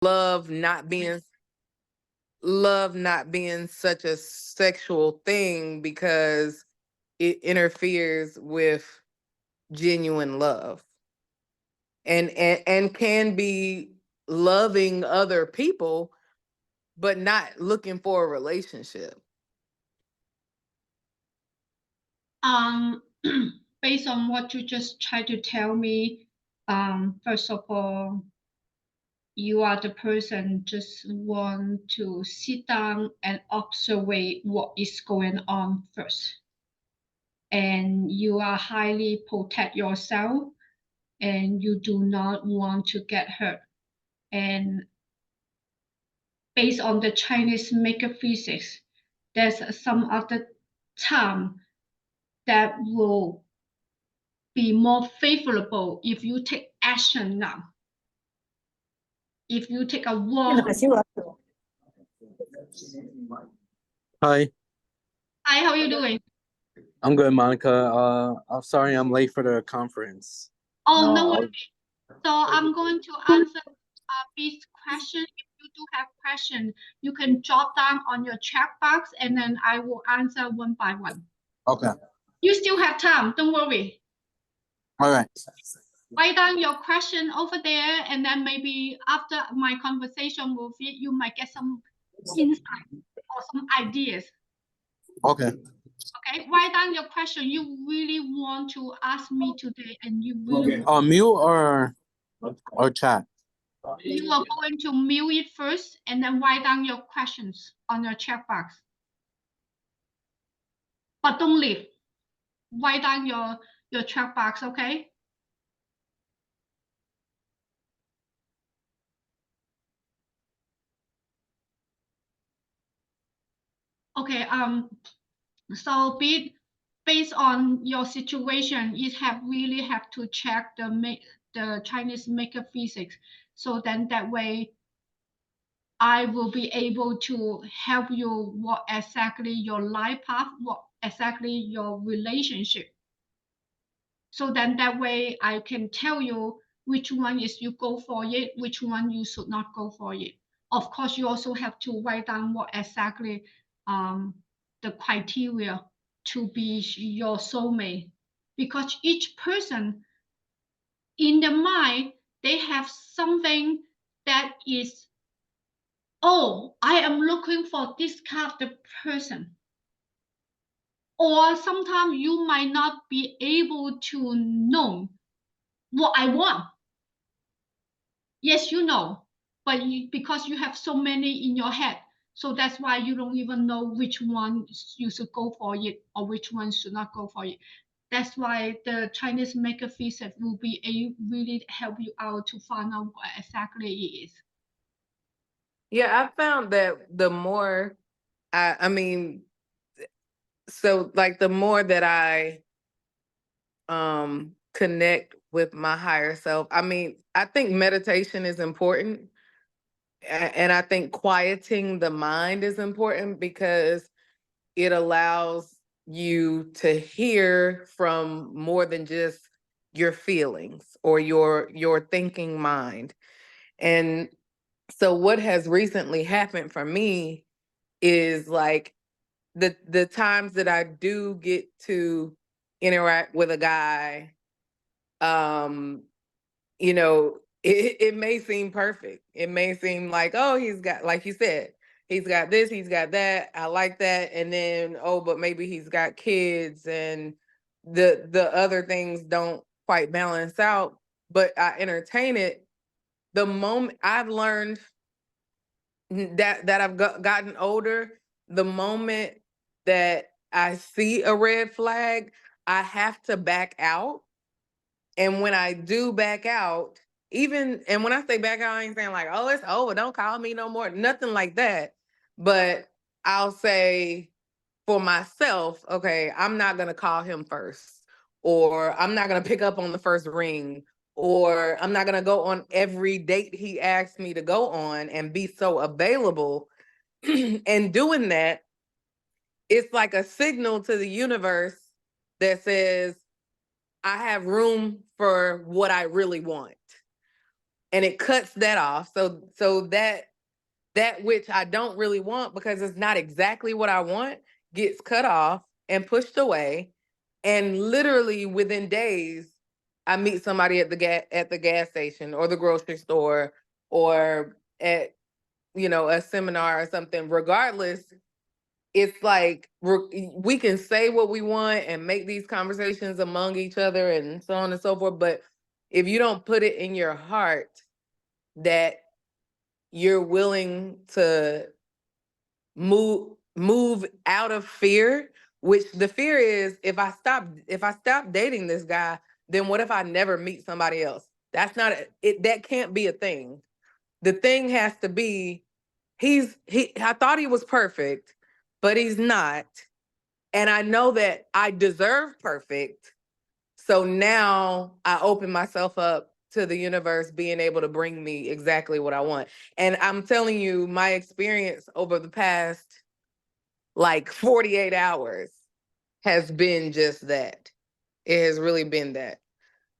love not being such a sexual thing because it interferes with genuine love and can be loving other people but not looking for a relationship. Based on what you just tried to tell me, first of all, you are the person just want to sit down and observe what is going on first. And you are highly protect yourself and you do not want to get hurt. And based on the Chinese metaphysics, there's some other time that will be more favorable if you take action now. If you take a walk. Hi. Hi, how are you doing? I'm good, Monica. I'm sorry I'm late for the conference. Oh, no worries. So I'm going to answer this question. If you do have questions, you can jot down on your chat box and then I will answer one by one. Okay. You still have time, don't worry. All right. Write down your question over there and then maybe after my conversation with you, you might get some insight or some ideas. Okay. Okay, write down your question you really want to ask me today and you really Mute or chat? You are going to mute it first and then write down your questions on your chat box. But don't leave. Write down your chat box, okay? Okay, so based on your situation, you really have to check the Chinese metaphysics. So then that way I will be able to help you what exactly your life path, what exactly your relationship. So then that way I can tell you which one is you go for it, which one you should not go for it. Of course, you also have to write down what exactly the criteria to be your soulmate. Because each person in the mind, they have something that is, oh, I am looking for this kind of the person. Or sometimes you might not be able to know what I want. Yes, you know, but because you have so many in your head, so that's why you don't even know which one you should go for it or which one should not go for it. That's why the Chinese metaphysics will be really help you out to find out what exactly it is. Yeah, I found that the more I mean, so like the more that I connect with my higher self, I mean, I think meditation is important. And I think quieting the mind is important because it allows you to hear from more than just your feelings or your thinking mind. And so what has recently happened for me is like the times that I do get to interact with a guy, um, you know, it may seem perfect. It may seem like, oh, he's got, like you said, he's got this, he's got that. I like that. And then, oh, but maybe he's got kids and the other things don't quite balance out. But I entertain it. The moment I've learned that I've gotten older, the moment that I see a red flag, I have to back out. And when I do back out, and when I say back out, I ain't saying like, oh, it's over, don't call me no more, nothing like that. But I'll say for myself, okay, I'm not gonna call him first, or I'm not gonna pick up on the first ring, or I'm not gonna go on every date he asks me to go on and be so available. And doing that, it's like a signal to the universe that says, I have room for what I really want. and it cuts that off. So that which I don't really want because it's not exactly what I want gets cut off and pushed away. And literally within days, I meet somebody at the gas station or the grocery store or at a seminar or something. Regardless, it's like we can say what we want and make these conversations among each other and so on and so forth. But if you don't put it in your heart that you're willing to move out of fear, which the fear is if I stop dating this guy, then what if I never meet somebody else? That's not it. That can't be a thing. The thing has to be I thought he was perfect, but he's not. And I know that I deserve perfect. So now I open myself up to the universe being able to bring me exactly what I want. And I'm telling you, my experience over the past like 48 hours has been just that. It has really been that.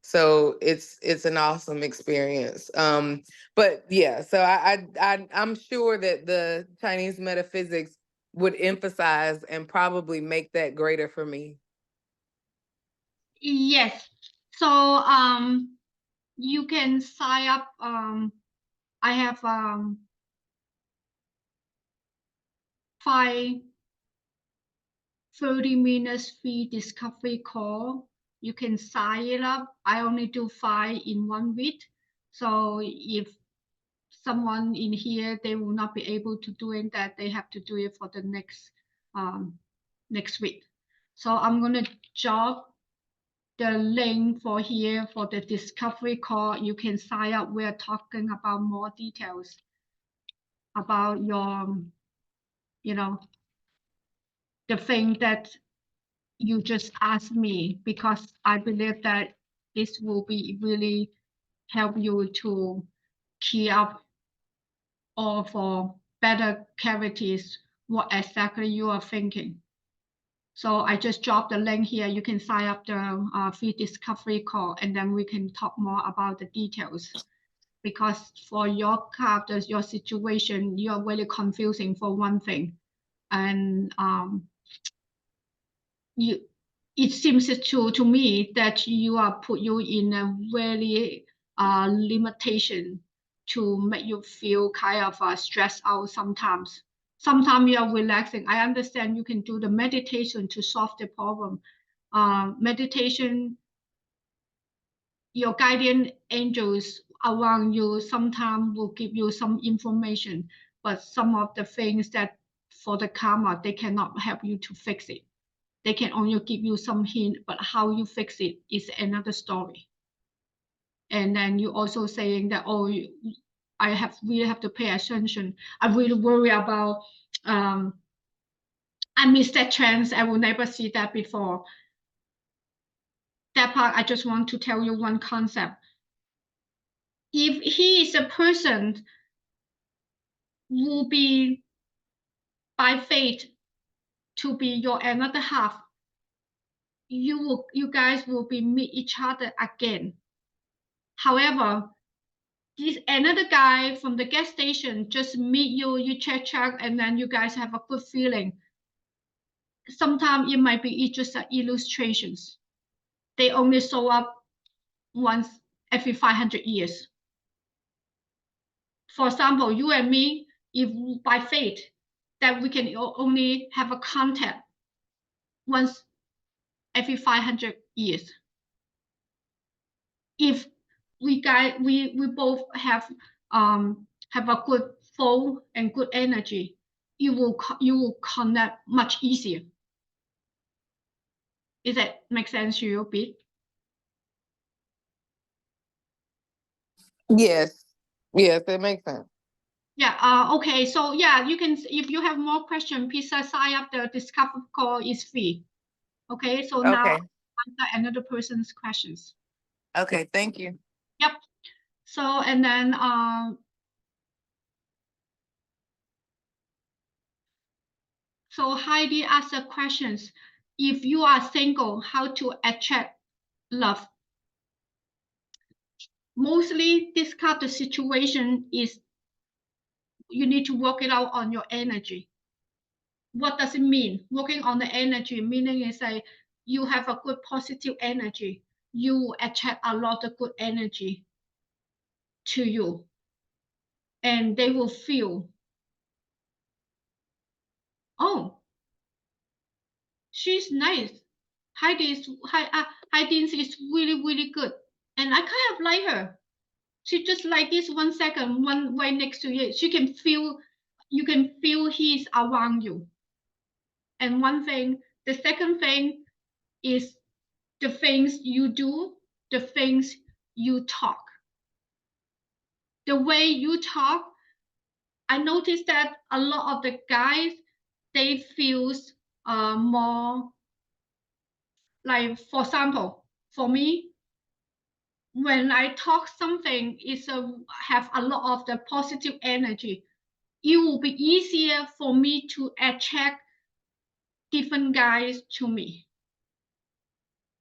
So it's an awesome experience. But yeah, so I'm sure that the Chinese metaphysics would emphasize and probably make that greater for me. Yes. So you can sign up. I have 30 minutes free discovery call. You can sign it up. I only do 5 in 1 week. So if someone in here, they will not be able to do it, that they have to do it for the next week. So I'm going to drop the link for here for the discovery call. You can sign up. We're talking about more details about your, the thing that you just asked me, because I believe that this will be really help you to key up or for better clarities what exactly you are thinking. So I just dropped the link here. You can sign up the free discovery call, and then we can talk more about the details. Because for your characters, your situation, you are really confusing for one thing, and it seems to me that you are put you in a very limitation to make you feel kind of stressed out sometimes. Sometimes you are relaxing. I understand you can do the meditation to solve the problem. Meditation, your guardian angels around you sometimes will give you some information, but some of the things that for the karma, they cannot help you to fix it. They can only give you some hint, but how you fix it is another story. And then you also saying that, oh, I really have to pay attention. I really worry about, I miss that chance. I will never see that before. That part, I just want to tell you one concept. If he is a person who will be by fate to be your another half, you guys will be meet each other again. However, this another guy from the gas station just meet you, you check, and then you guys have a good feeling. Sometimes it might be just illustrations. They only show up once every 500 years. For example, you and me, if by fate that we can only have a contact once every 500 years. If we both have a good flow and good energy, you will connect much easier. Does that make sense to you, Pete? Yes. Yes, it makes sense. Yeah. Okay. So yeah, you can. If you have more questions, please sign up. The discovery call is free. Okay. So now Okay. answer another person's questions. Okay, thank you. Yep. So and then so Heidi asked the questions. If you are single, how to attract love? Mostly this kind of situation is you need to work it out on your energy. What does it mean? Working on the energy, meaning is like you have a good positive energy. You attract a lot of good energy to you. And they will feel, oh, she's nice. Heidi is really, really good. And I kind of like her. She just like this 1 second, one right next to you. She can feel, you can feel he's around you. And one thing, the second thing is the things you do, the things you talk. The way you talk, I noticed that a lot of the guys, they feel more like, for example, for me, when I talk something is have a lot of the positive energy, it will be easier for me to attract different guys to me.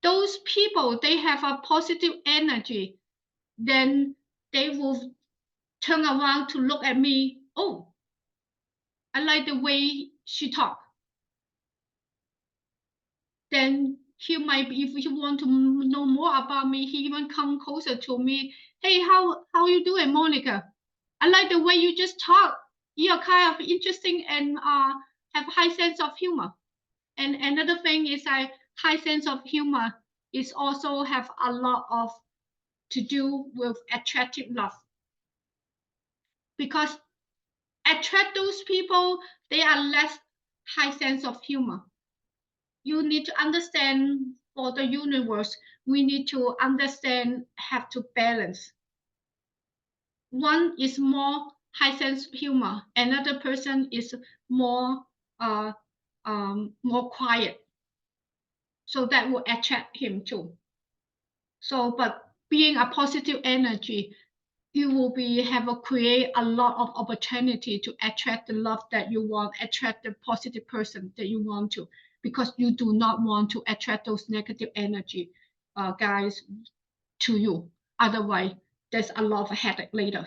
Those people, they have a positive energy, then they will turn around to look at me. Oh, I like the way she talk. Then he might be, if he want to know more about me, he even come closer to me. Hey, how you doing, Monika? I like the way you just talk. You're kind of interesting and have high sense of humor. And another thing is high sense of humor is also have a lot of to do with attractive love. Because attract those people, they are less high sense of humor. You need to understand, for the universe, we need to understand, have to balance. One is more high sense of humor, another person is more more quiet, so that will attract him too. So, but being a positive energy, you will be create a lot of opportunity to attract the love that you want, attract the positive person that you want to, because you do not want to attract those negative energy guys to you. Otherwise, there's a lot of headache later.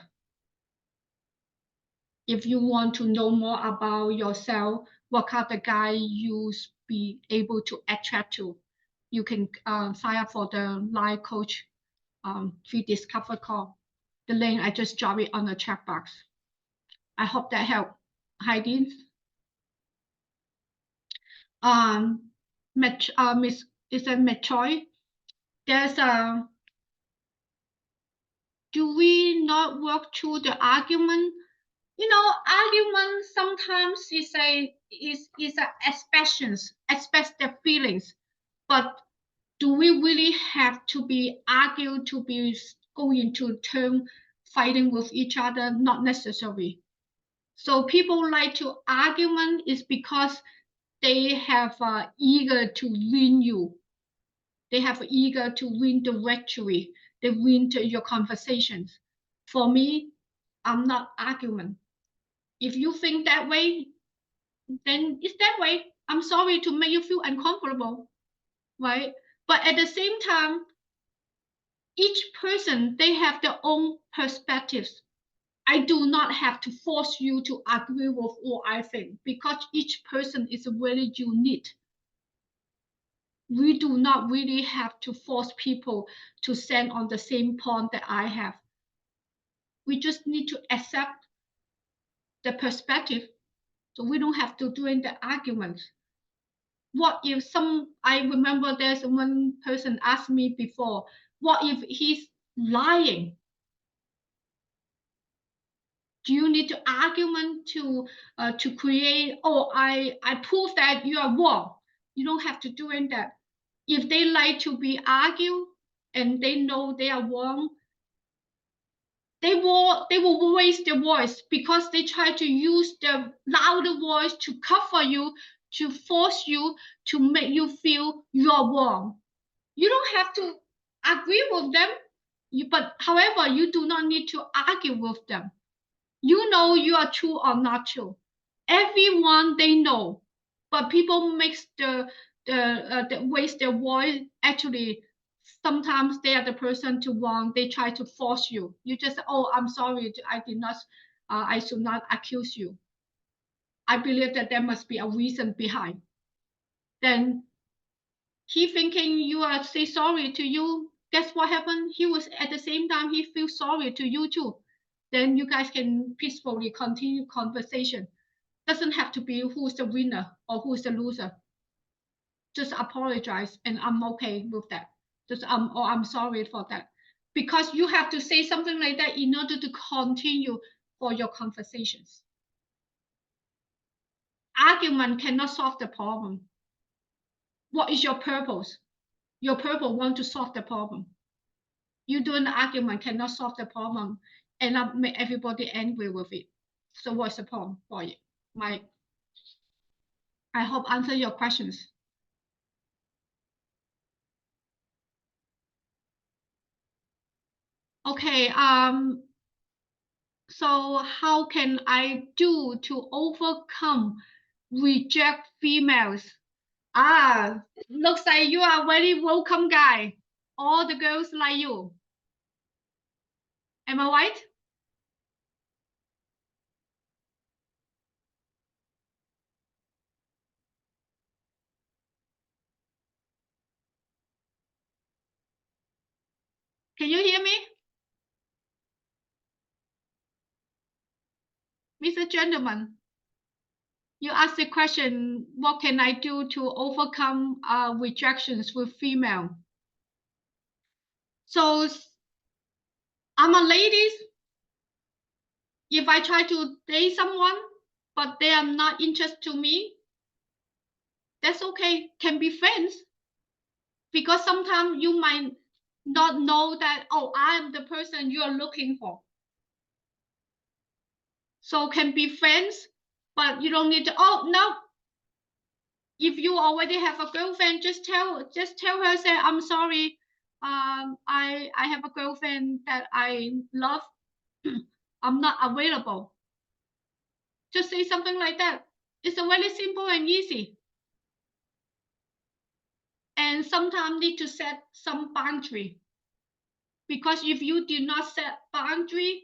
If you want to know more about yourself, what kind of guy you be able to attract to, you can sign up for the live coach free discover call. The link, I just drop it on the chat box. I hope that helped. Heidi. Miss is a Metroid. There's a. Do we not work through the argument? You know, argument sometimes is a expressions, express their feelings, but do we really have to be argued to be going into term fighting with each other? Not necessary. So people like to argument is because they have eager to win you. They have eager to win the victory. They win your conversations. For me, I'm not argument. If you think that way, then it's that way. I'm sorry to make you feel uncomfortable, right? But at the same time, each person, they have their own perspectives. I do not have to force you to agree with what I think, because each person is very unique. We do not really have to force people to stand on the same point that I have. We just need to accept the perspective, so we don't have to do the arguments. What if I remember there's one person asked me before, what if he's lying? Do you need to argument to create, oh, I prove that you are wrong? You don't have to do that. If they like to be argued and they know they are wrong, they will raise their voice, because they try to use the louder voice to cover you, to force you, to make you feel you're wrong. You don't have to agree with them, but however, you do not need to argue with them. You know you are true or not true. Everyone they know, but people makes the raise their voice actually sometimes they are the person to wrong. They try to force you. You just say, oh, I'm sorry. I did not, I should not accuse you. I believe that there must be a reason behind. Then he thinking you are say sorry to you. Guess what happened? He was at the same time, he feels sorry to you too. Then you guys can peacefully continue conversation. Doesn't have to be who's the winner or who's the loser. Just apologize and I'm okay with that. Just or I'm sorry for that. Because you have to say something like that in order to continue for your conversations. Argument cannot solve the problem. What is your purpose? Your purpose want to solve the problem. You do an argument cannot solve the problem and not make everybody angry with it. So what's the point for you? I hope answer your questions. Okay, so how can I do to overcome reject females? Looks like you are a very welcome guy. All the girls like you. Am I right? Can you hear me? Mr. Gentleman, you asked the question, what can I do to overcome rejections with female? So I'm a lady. If I try to date someone, but they are not interested to me, that's okay, can be friends. Because sometimes you might not know that, oh, I'm the person you are looking for. So can be friends, but you don't need to, oh, no. If you already have a girlfriend, just tell her, say, I'm sorry. I have a girlfriend that I love. I'm not available. Just say something like that. It's a very simple and easy. And sometimes need to set some boundary. Because if you do not set boundary,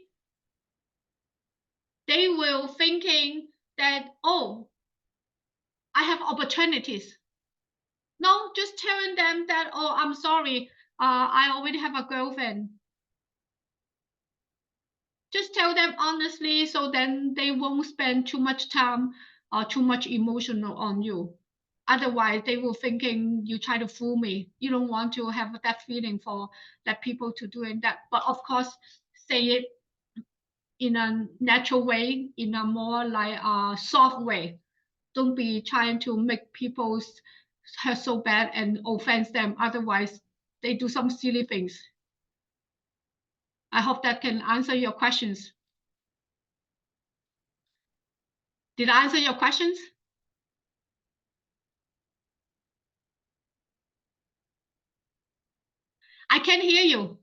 they will thinking that, oh, I have opportunities. No, just telling them that, oh, I'm sorry, I already have a girlfriend. Just tell them honestly, so then they won't spend too much time or too much emotional on you. Otherwise, they will thinking you try to fool me. You don't want to have that feeling for that people to doing that. But of course, say it in a natural way, in a more like a soft way. Don't be trying to make people hurt so bad and offend them. Otherwise, they do some silly things. I hope that can answer your questions. Did I answer your questions? I can't hear you.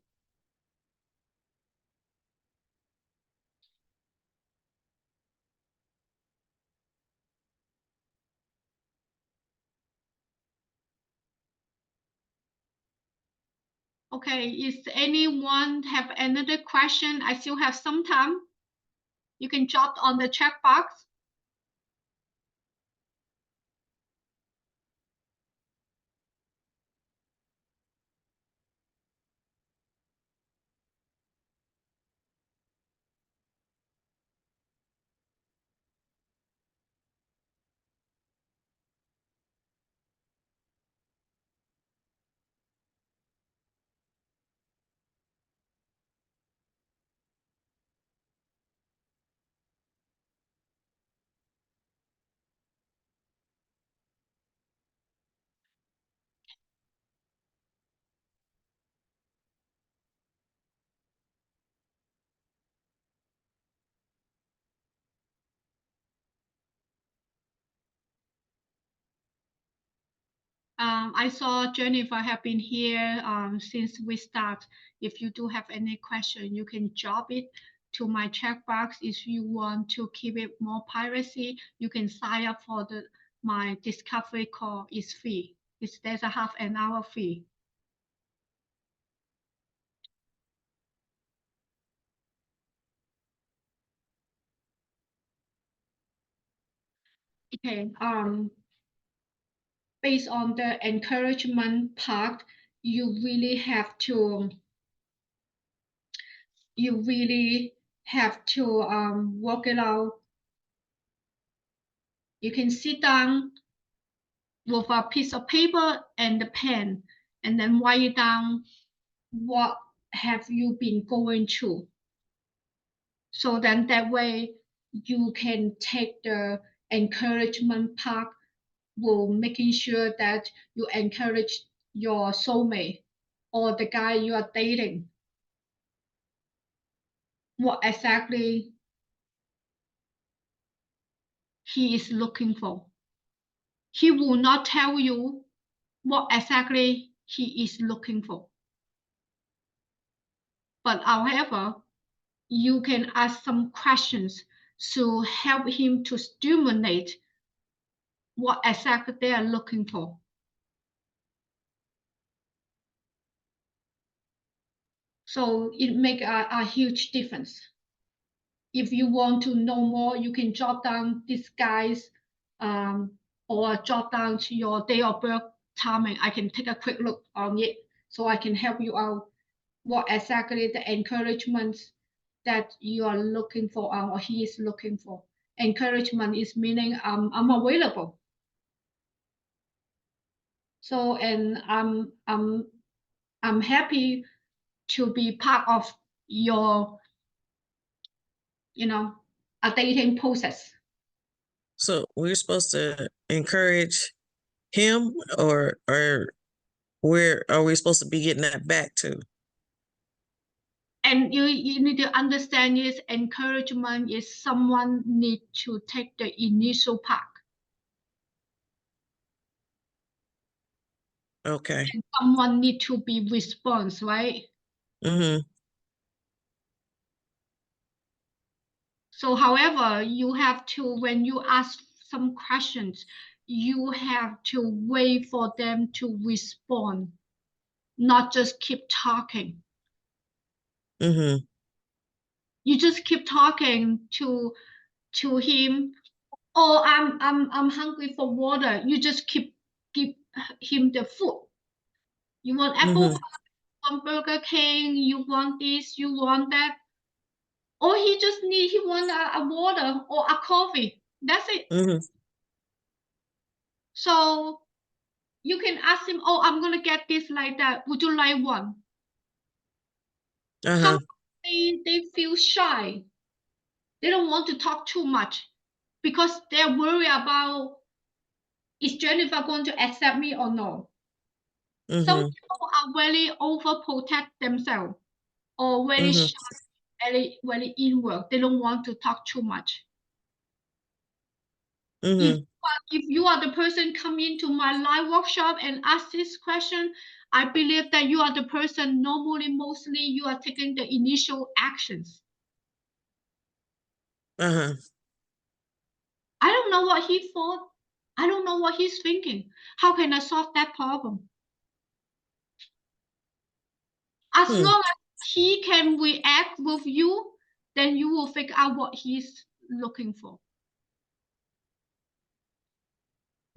Okay, is anyone have another question? I still have some time. You can drop on the chat box. I saw Jennifer have been here since we start. If you do have any question, you can drop it to my chat box. If you want to keep it more privacy, you can sign up for my discovery call. It's free. There's a half an hour fee. Okay. Based on the encouragement part, you really have to work it out. You can sit down with a piece of paper and the pen, and then write down what have you been going through. So then that way you can take the encouragement part, will making sure that you encourage your soulmate or the guy you are dating what exactly he is looking for. He will not tell you what exactly he is looking for. But however, you can ask some questions to help him to stimulate what exactly they are looking for. So it makes a huge difference. If you want to know more, you can jot down this guy's or jot down to your day of birth timing. I can take a quick look on it so I can help you out what exactly the encouragements that you are looking for or he is looking for. Encouragement is meaning I'm available. So and I'm happy to be part of your a dating process. So we're supposed to encourage him, or where are we supposed to be getting that back to? And you need to understand is encouragement is someone need to take the initial part. Okay. And someone need to be response, right? Mm-hmm. So however, you have to, when you ask some questions, you have to wait for them to respond, not just keep talking. Mm-hmm. You just keep talking to him. Oh, I'm hungry for water. You just give him the food. You want apple Mm-hmm. pie, you want Burger King, you want this, you want that. Or he want a water or a coffee. That's it. Mm-hmm. So you can ask him, oh, I'm gonna get this like that. Would you like one? Uh-huh. Some they feel shy. They don't want to talk too much because they're worried about is Jennifer going to accept me or no? Some Mm-hmm. people are very overprotect themselves or very Mm-hmm. shy, very inward. They don't want to talk too much. Mm-hmm. If you are the person come into my live workshop and ask this question, I believe that you are the person mostly you are taking the initial actions. Uh-huh. I don't know what he thought. I don't know what he's thinking. How can I solve that problem? As long as he can react with you, then you will figure out what he's looking for.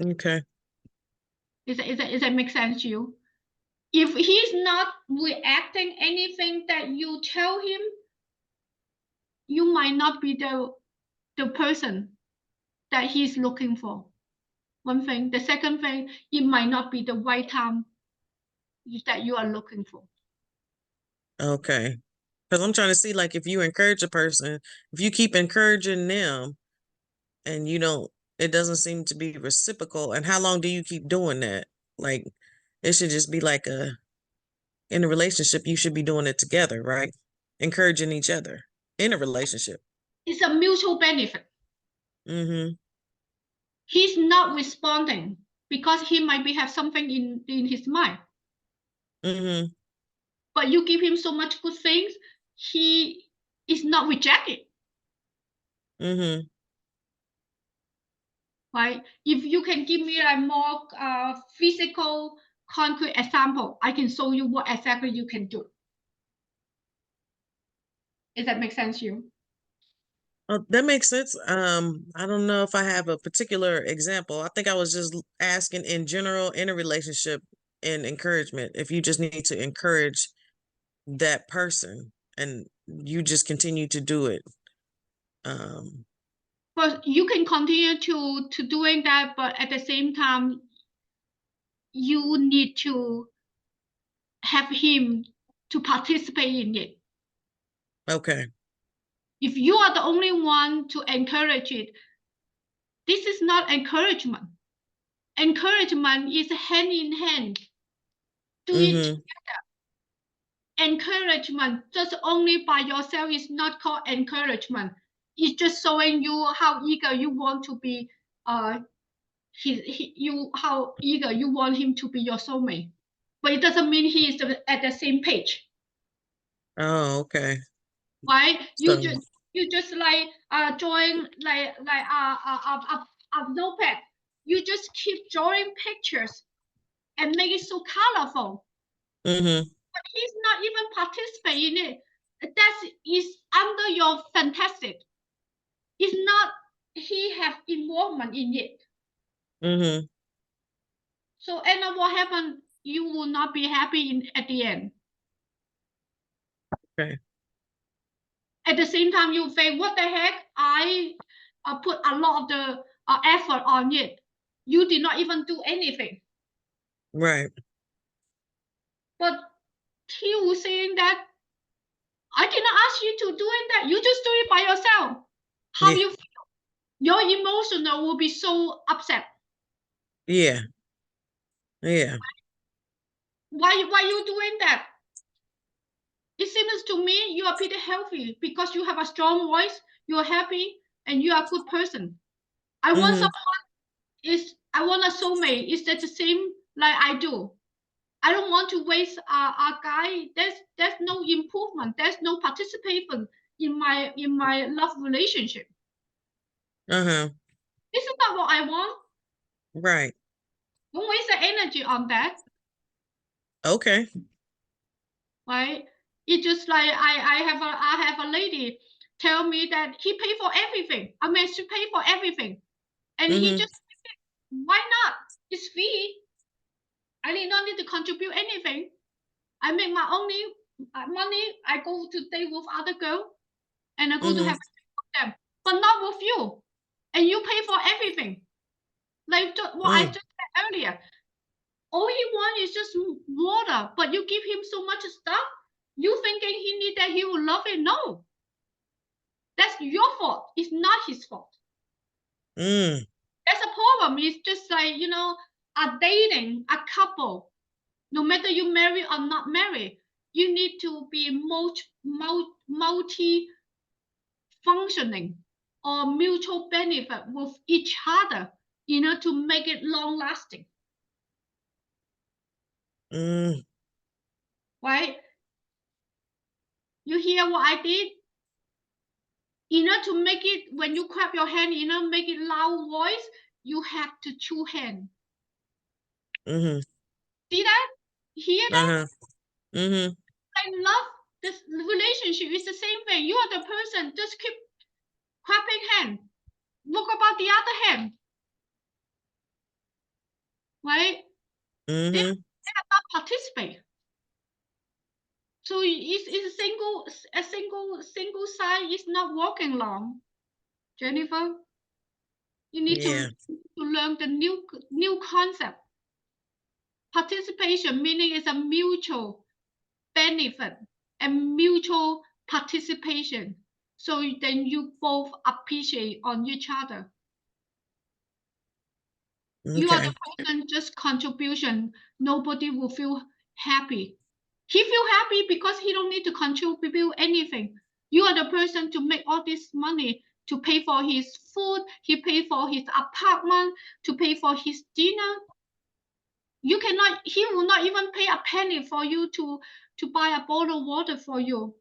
Okay. Is that make sense to you? If he's not reacting anything that you tell him, you might not be the person that he's looking for. One thing. The second thing, it might not be the right time that you are looking for. Okay. Because I'm trying to see, like, if you encourage a person, if you keep encouraging them and it doesn't seem to be reciprocal, and how long do you keep doing that? Like, it should just be like in a relationship, you should be doing it together, right? Encouraging each other in a relationship. It's a mutual benefit. Mm-hmm. He's not responding because he might have something in his mind. Mm-hmm. But you give him so much good things, he is not rejected. Mm-hmm. Right? If you can give me a more physical, concrete example, I can show you what exactly you can do. Does that make sense to you? Oh, that makes sense. I don't know if I have a particular example. I think I was just asking in general in a relationship and encouragement. If you just need to encourage that person and you just continue to do it. But you can continue to doing that, but at the same time, you need to have him to participate in it. Okay. If you are the only one to encourage it, this is not encouragement. Encouragement is hand in hand. Do it Mm-hmm. together. Encouragement just only by yourself is not called encouragement. It's just showing you how eager you want to be. How eager you want him to be your soulmate, but it doesn't mean he is at the same page. Oh, okay. Right? So, You just like drawing like a notepad. You just keep drawing pictures and make it so colorful. mm-hmm. But he's not even participating in it. That is under your fantastic. It's not he have involvement in it. Mm-hmm. So and what happened? You will not be happy at the end. Okay. At the same time, you think, what the heck? I put a lot of the effort on it. You did not even do anything. Right. But he was saying that I did not ask you to do that. You just do it by yourself. How Yeah. you feel? Your emotional will be so upset. Yeah. Yeah. Why you doing that? It seems to me you are pretty healthy because you have a strong voice, you are happy, and you are a good person. I want Mm-hmm. someone I want a soulmate. Is that the same like I do? I don't want to waste a guy. There's no improvement. There's no participation in my love relationship. Uh-huh. This is not what I want. Right. Don't waste the energy on that. Okay. Right? It's just like I have a lady tell me that he pay for everything. I mean, she pay for everything, and he Mm-hmm. just why not? It's free. I did not need to contribute anything. I make my only money. I go to date with other girl, and I go to Mm-hmm. have them, but not with you. And you pay for everything. Like what I just said earlier. All he wants is just water, but you give him so much stuff. You thinking he need that he will love it? No, that's your fault. It's not his fault. Mm. That's a problem. It's just like a dating a couple. No matter you marry or not marry, you need to be multi functioning or mutual benefit with each other, to make it long lasting. Mm. Right? You hear what I did? To make it, when you clap your hand, make it loud voice, you have to chew hand. Mm-hmm. See that? Hear that? Uh-huh. Mm-hmm. I love this relationship. It's the same thing. You are the person, just keep clapping hand. Look about the other hand. Right? They Mm-hmm. are not participate. So it's a single side is not working long. Jennifer, you need Yeah. to learn the new concept. Participation meaning is a mutual benefit and mutual participation. So then you both appreciate on each other. You are Okay. the person just contribution. Nobody will feel happy. He feel happy because he don't need to contribute anything. You are the person to make all this money to pay for his food. He pay for his apartment, to pay for his dinner. He will not even pay a penny for you to buy a bottle of water for you.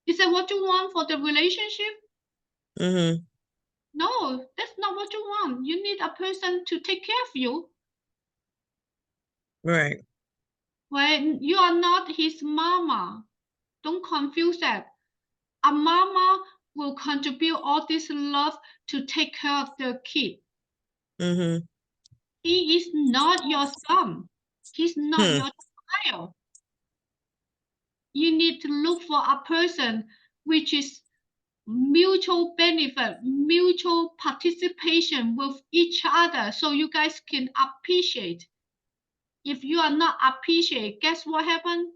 Is that what you want for the relationship? Mm-hmm. No, that's not what you want. You need a person to take care of you. Right. When you are not his mama, don't confuse that. A mama will contribute all this love to take care of the kid. Mm-hmm. He is not your son. He's not your child. You need to look for a person which is mutual benefit, mutual participation with each other, so you guys can appreciate. If you are not appreciate, guess what happened?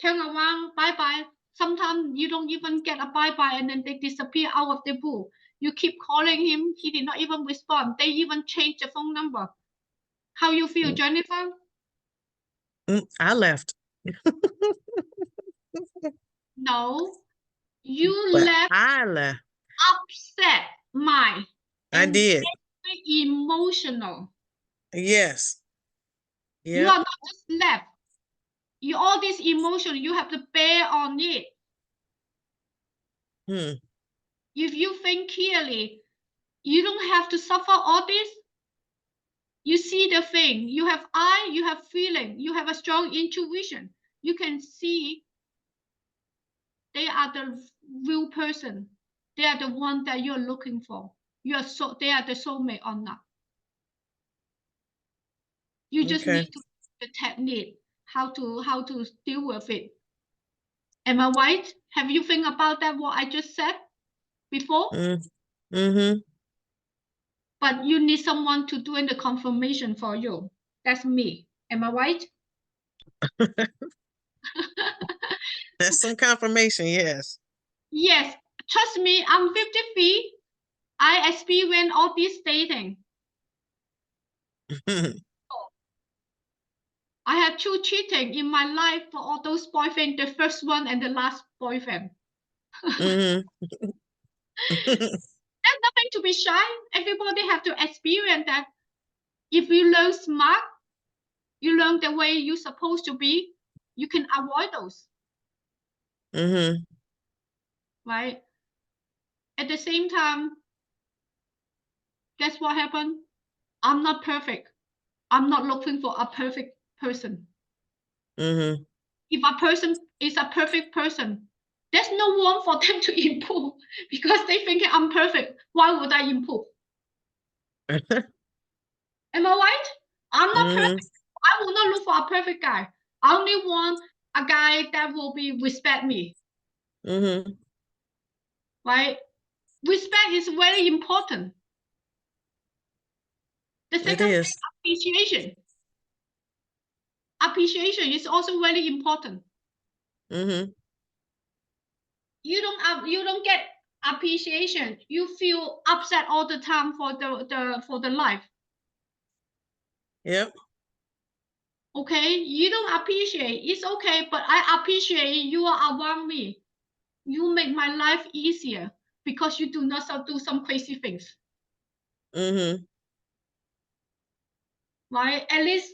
Turn around, bye-bye. Sometimes you don't even get a bye-bye and then they disappear out of the blue. You keep calling him, he did not even respond. They even changed the phone number. How you feel, Jennifer? I left. No, you But left I left. upset mind I and did. very emotional. Yes. You Yeah. are not just left. You all this emotion, you have to bear on it. If you think clearly, you don't have to suffer all this. You see the thing. You have eye, you have feeling, you have a strong intuition. You can see they are the real person. They are the one that you're looking for. They are the soulmate or not. You just Okay. need to the technique, how to deal with it. Am I right? Have you think about that what I just said before? Mm-hmm. But you need someone to do the confirmation for you. That's me. Am I right? That's some confirmation, yes. Yes. Trust me, I'm 53. I experienced all this dating. I had 2 cheating in my life for all those boyfriends, the first one and the last boyfriend. Mm-hmm. There's nothing to be shy. Everybody have to experience that. If you learn smart, you learn the way you're supposed to be, you can avoid those. Mm-hmm. Right? At the same time, guess what happened? I'm not perfect. I'm not looking for a perfect person. Mm-hmm. If a person is a perfect person, there's no room for them to improve because they think I'm perfect. Why would I improve? Am I right? I'm not perfect. I will not look for a perfect guy. I only want a guy that will respect me. Mm-hmm. Right? Respect is very important. The second thing, appreciation. Appreciation is also very important. Mm-hmm. You don't get appreciation. You feel upset all the time for the life. Yep. Okay, you don't appreciate. It's okay, but I appreciate you are around me. You make my life easier because you do not do some crazy things. Mm-hmm. Right? At least,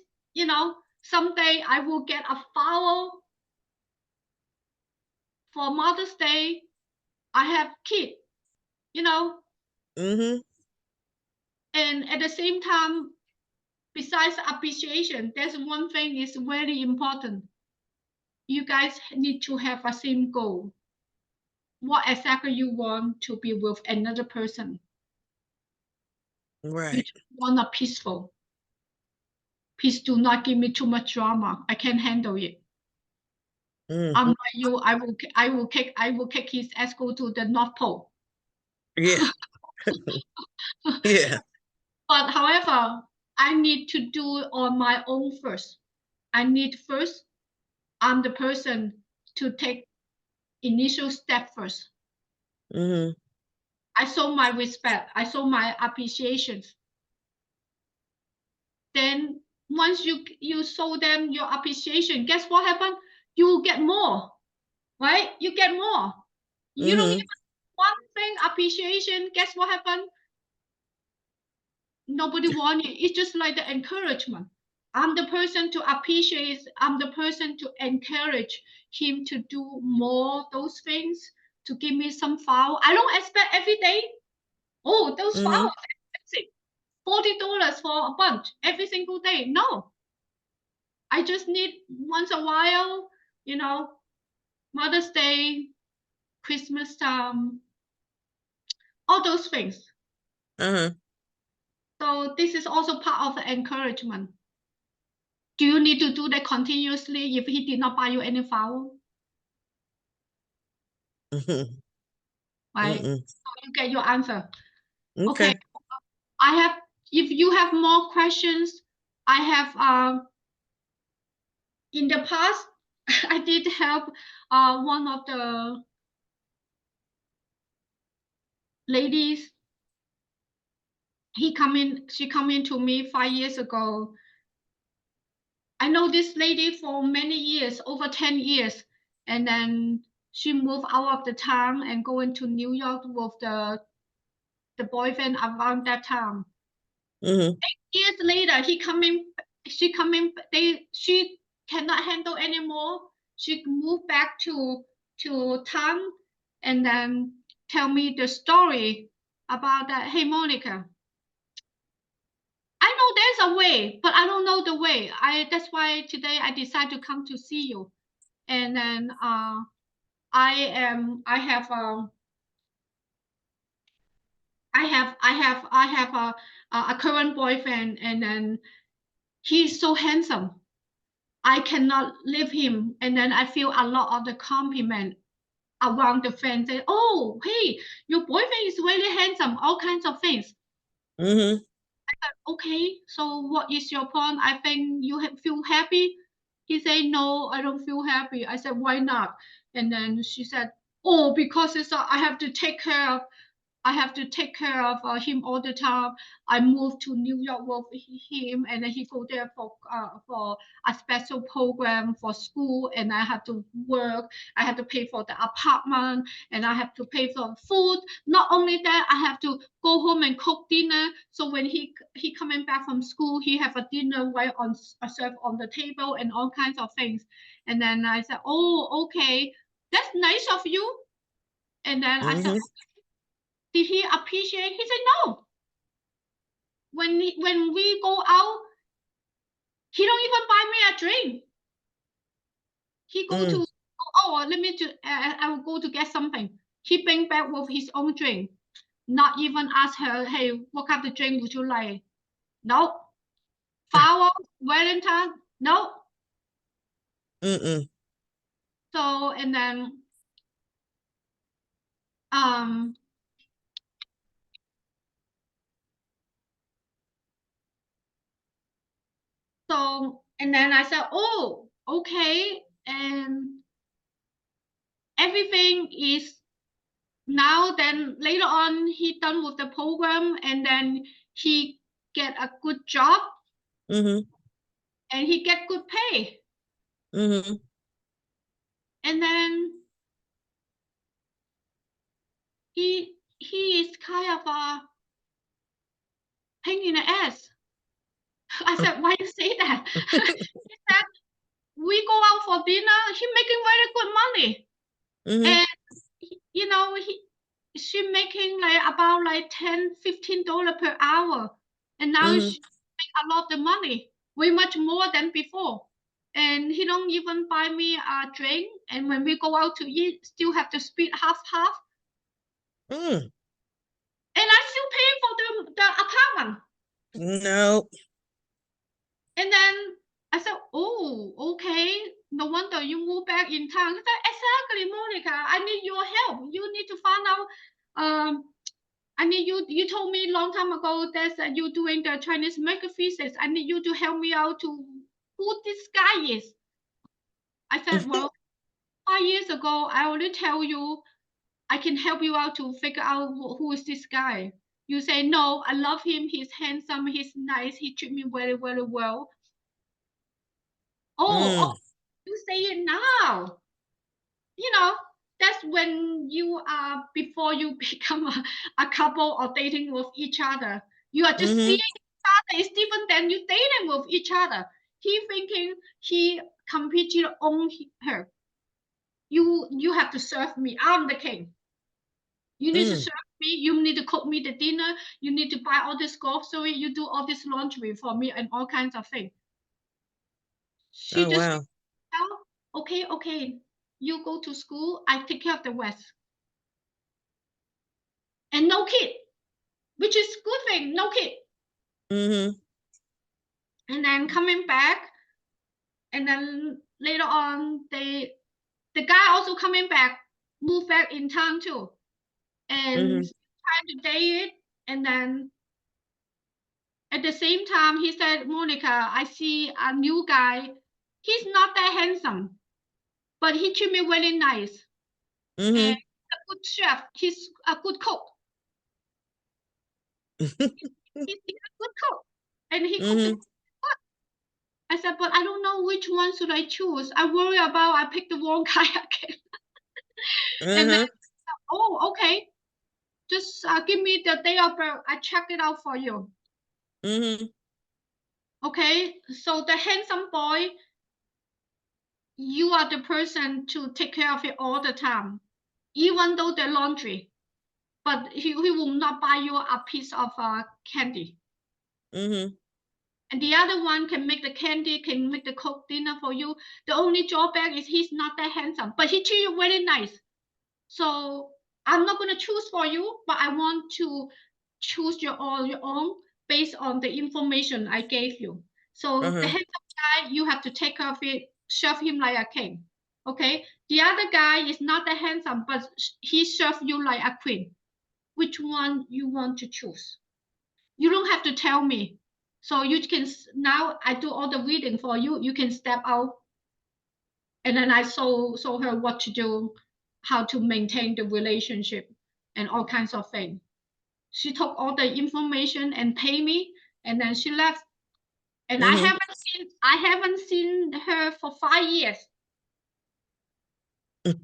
someday I will get a flower for Mother's Day. I have kids, Mm-hmm. and at the same time, besides appreciation, there's one thing is very important. You guys need to have a same goal. What exactly you want to be with another person. Right. You just want a peaceful. Please do not give me too much drama. I can't handle it. I'm like you. I will kick his ass go to the North Pole. Yeah. Yeah. But however, I need to do it on my own first. I'm the person to take initial step first. Mm-hmm. I show my respect. I show my appreciation. Then once you show them your appreciation, guess what happened? You will get more, right? You get more. You don't even one thing appreciation. Guess what happened? Nobody want it. It's just like the encouragement. I'm the person to appreciate. I'm the person to encourage him to do more those things, to give me some flower. I don't expect every day. Oh, those flowers expensive. $40 for a bunch every single day. No. I just need once a while, Mother's Day, Christmas, all those things. Uh-huh. So this is also part of the encouragement. Do you need to do that continuously if he did not buy you any flower? Mhm. Right? Mm-mm. So you get your answer. Okay. Okay. If you have more questions, I have in the past, I did help one of the ladies. She come in to me 5 years ago. I know this lady for many years, over 10 years, and then she moved out of the town and go into New York with the boyfriend around that time. Mm-hmm. 8 years later, she cannot handle anymore. She moved back to town and then tell me the story about that. Hey, Monica, I know there's a way, but I don't know the way. That's why today I decided to come to see you. And then I have a current boyfriend, and then he's so handsome. I cannot leave him, and then I feel a lot of the compliment around the friends. Say, "Oh, hey, your boyfriend is really handsome." All kinds of things. Mm-hmm. Okay, so what is your point? I think you feel happy. He said, "No, I don't feel happy." I said, "Why not?" And then she said, "Oh, because I have to take care of him all the time. I moved to New York with him, and then he go there for a special program for school, and I have to work. I have to pay for the apartment, and I have to pay for food. Not only that, I have to go home and cook dinner. So when he coming back from school, he have a dinner right on served on the table and all kinds of things." And then I said, "Oh, okay, that's nice of you." And then I said, Mm-hmm. "Did he appreciate?" He said, "No. When we go out, he don't even buy me a drink. He go to let me to I will go to get something. He bring back with his own drink. Not even ask her, hey, what kind of drink would you like? No. Flower, Valentine, no. Mm-mm. So and then um so and then I said, oh, okay, and everything is now. Then later on he done with the program, and then he get a good job, Mm-hmm. and he get good pay, Mm-hmm. and then he is kind of a pain in the ass. I said, why you say that? He said, we go out for dinner, he making very good money, Mm-hmm. and you know she making like about like $10-15 per hour, and now Mm-hmm. she make a lot of money, way much more than before. And he don't even buy me a drink, and when we go out to eat, still have to split half. Mm. And I still paying for the apartment. No. And then I said, oh, okay, no wonder you moved back in town. I said, exactly, Monica, I need your help. You need to find out I need you told me a long time ago that you doing the Chinese metaphysics. I need you to help me out to who this guy is. I said, well, 5 years ago, I already tell you I can help you out to figure out who is this guy. You say, no, I love him. He's handsome. He's nice. He treat me very, very well. Oh, Mm. you say it now. You know, that's when you are, before you become a couple or dating with each other. You are just seeing Mm-hmm. each other. It's different than you dating with each other. He thinking he completely own her. You have to serve me. I'm the king. You need to Mm. serve me. You need to cook me the dinner. You need to buy all this grocery. You do all this laundry for me and all kinds of things. She Oh just, wow. okay, you go to school. I take care of the rest. and no kid, which is good thing, no kid. Mm-hmm. And then coming back, and then later on, the guy also coming back, moved back in town too, and trying to date it. And then at the same time, he said, Monika, I see a new guy. He's not that handsome, but he treat me really nice. Mm-hmm. And a good chef. He's a good cook. He's a good cook. And he cooks good. I said, but I don't know which one should I choose. I worry about I picked the wrong guy again. And then, oh, okay. Just give me the day of birth. I check it out for you. Okay, so the handsome boy, you are the person to take care of it all the time, even though the laundry. But he will not buy you a piece of candy. And the other one can make the candy, can make the cook dinner for you. The only drawback is he's not that handsome, but he treat you very nice. So I'm not going to choose for you, but I want to choose your own based on the information I gave you. So the handsome guy, you have to take care of it, serve him like a king. Okay. The other guy is not that handsome, but he serves you like a queen. Which one you want to choose? You don't have to tell me. So you can, now I do all the reading for you. You can step out. And then I show her what to do, how to maintain the relationship and all kinds of things. She took all the information and paid me, and then she left. And I haven't seen her for 5 years. And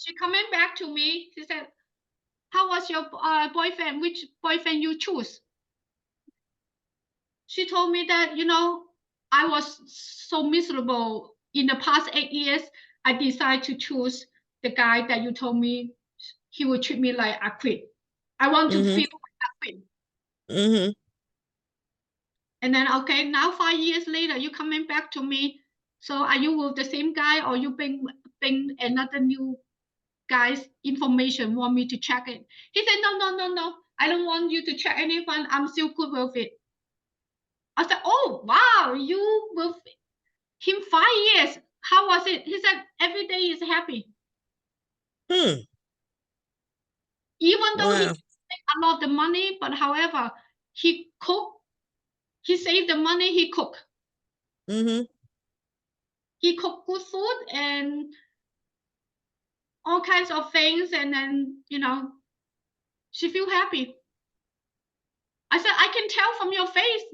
she coming back to me. She said, how was your boyfriend? Which boyfriend you choose? She told me that, I was so miserable in the past 8 years. I decided to choose the guy that you told me he would treat me like a queen. I want to feel like a queen. And then, okay, now 5 years later, you coming back to me. So are you with the same guy, or you bring another new guy's information, want me to check it? He said, no. I don't want you to check anyone. I'm still good with it. I said, oh, wow, you with him 5 years. How was it? He said, every day is happy. Even though he make a lot of money, but however, he cook, he saved the money, he cook. He cook good food and all kinds of things, and then, she feel happy. I said, I can tell from your face,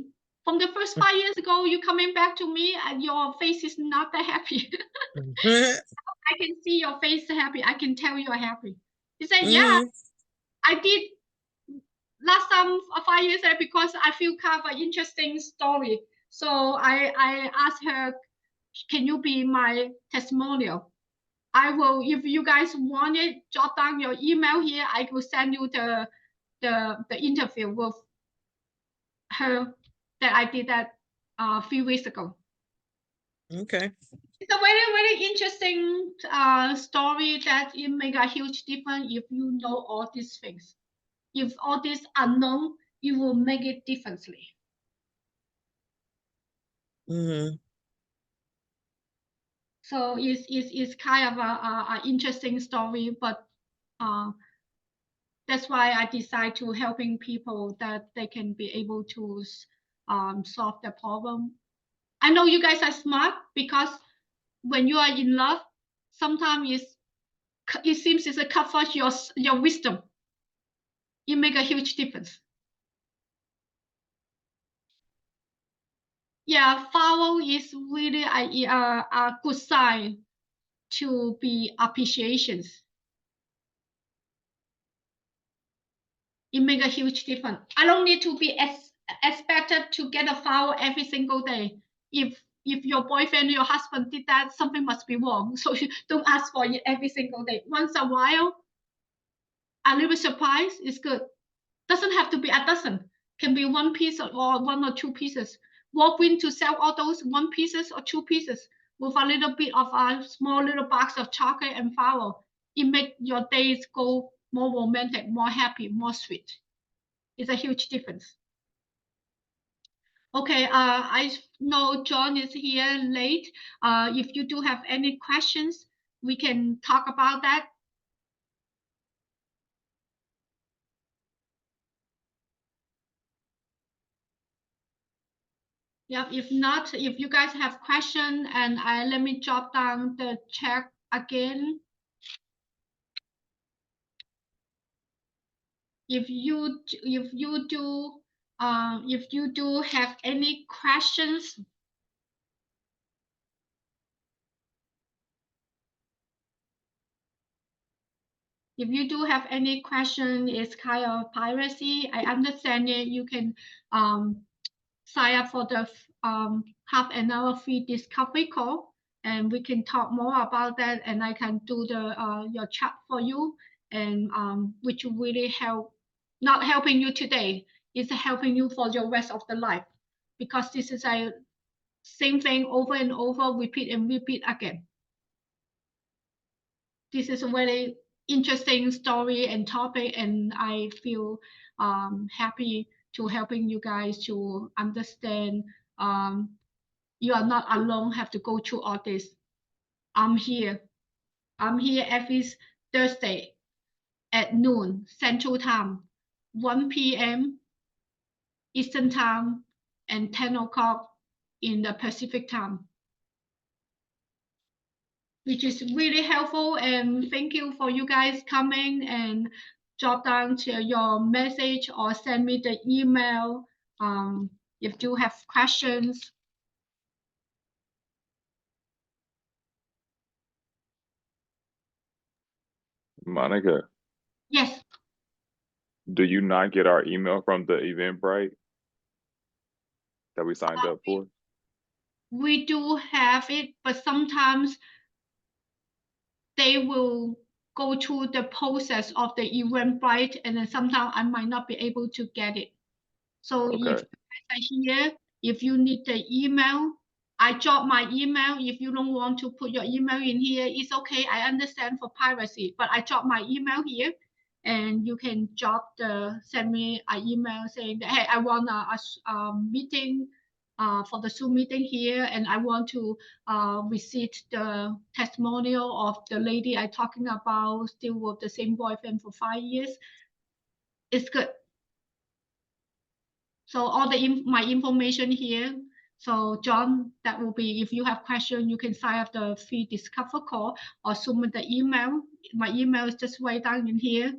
from the first 5 years ago, you coming back to me and your face is not that happy. I can see your face happy. I can tell you are happy. He said, yeah, I did last time 5 years ago because I feel kind of an interesting story. So I asked her, can you be my testimonial? I will, if you guys want it, jot down your email here. I will send you the interview with her that I did that a few weeks ago. Okay. It's a very, very interesting story that it make a huge difference if you know all these things. If all these are known, you will make it differently. So it's kind of a interesting story, but that's why I decide to helping people that they can be able to solve the problem. I know you guys are smart, because when you are in love, sometimes it seems it's a cut for your wisdom. It make a huge difference. Yeah, foul is really a good sign to be appreciations. It make a huge difference. I don't need to be expected to get a foul every single day. If your boyfriend or your husband did that, something must be wrong. So you don't ask for it every single day. Once a while, a little surprise is good. Doesn't have to be a dozen. Can be one piece or 1 or 2 pieces. Walk in to sell all those 1 pieces or 2 pieces with a little bit of a small little box of chocolate and flour. It make your days go more romantic, more happy, more sweet. It's a huge difference. Okay, I know John is here late. If you do have any questions, we can talk about that. Yeah, if not, if you guys have questions, and let me jot down the chat again. If you do have any questions, it's kind of piracy. I understand it. You can sign up for the half an hour free discovery call, and we can talk more about that, and I can do the your chat for you, and which will really help. Not helping you today, it's helping you for your rest of the life, because this is a same thing over and over, repeat and repeat again. This is a very interesting story and topic, and I feel happy to helping you guys to understand you are not alone, have to go through all this. I'm here every Thursday at noon Central Time, 1 p.m. Eastern Time, and 10 o'clock in the Pacific Time, which is really helpful. And thank you for you guys coming and drop down to your message or send me the email if you have questions. Monica, Yes. do you not get our email from the Eventbrite that we signed up for? We do have it, but sometimes they will go through the process of the Eventbrite, and then sometimes I might not be able to get it. So if you guys are here, if you need the email, I drop my email. If you don't want to put your email in here, it's okay. I understand for piracy, but I drop my email here, and you can send me an email saying that, hey, I want a meeting for the Zoom meeting here, and I want to receive the testimonial of the lady I talking about, still with the same boyfriend for 5 years. It's good. So all my information here. So John, that will be, if you have questions, you can sign up the free discover call or submit the email. My email is just right down in here.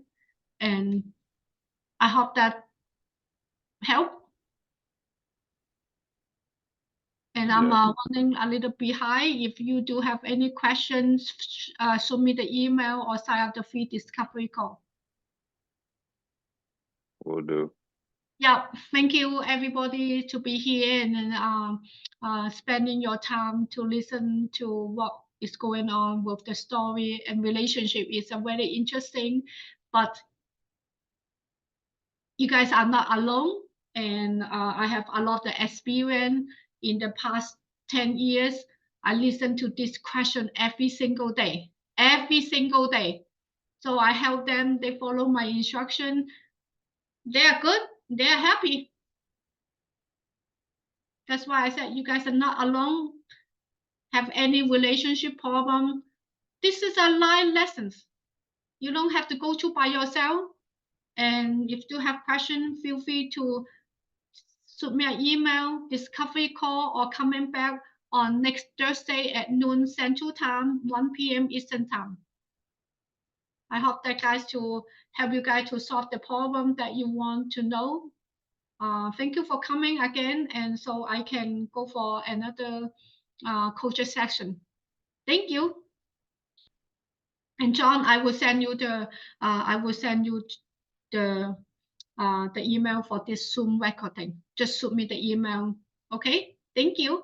And I hope that help. And I'm running a little behind. If you do have any questions, submit the email or sign up the free discovery call. Will do. Yeah, thank you everybody to be here and then spending your time to listen to what is going on with the story and relationship. It's a very interesting, but you guys are not alone, and I have a lot of experience in the past 10 years. I listen to this question every single day. So I help them, they follow my instruction. They're good, they're happy. That's why I said you guys are not alone, have any relationship problem. This is a life lessons. You don't have to go through by yourself. And if you have questions, feel free to submit an email, discovery call, or comment back on next Thursday at noon Central Time, 1 p.m. Eastern Time. I hope that guys to help you guys to solve the problem that you want to know. Thank you for coming again, and so I can go for another culture section. Thank you. And John, I will send you the email for this Zoom recording. Just submit the email. Okay. Thank you.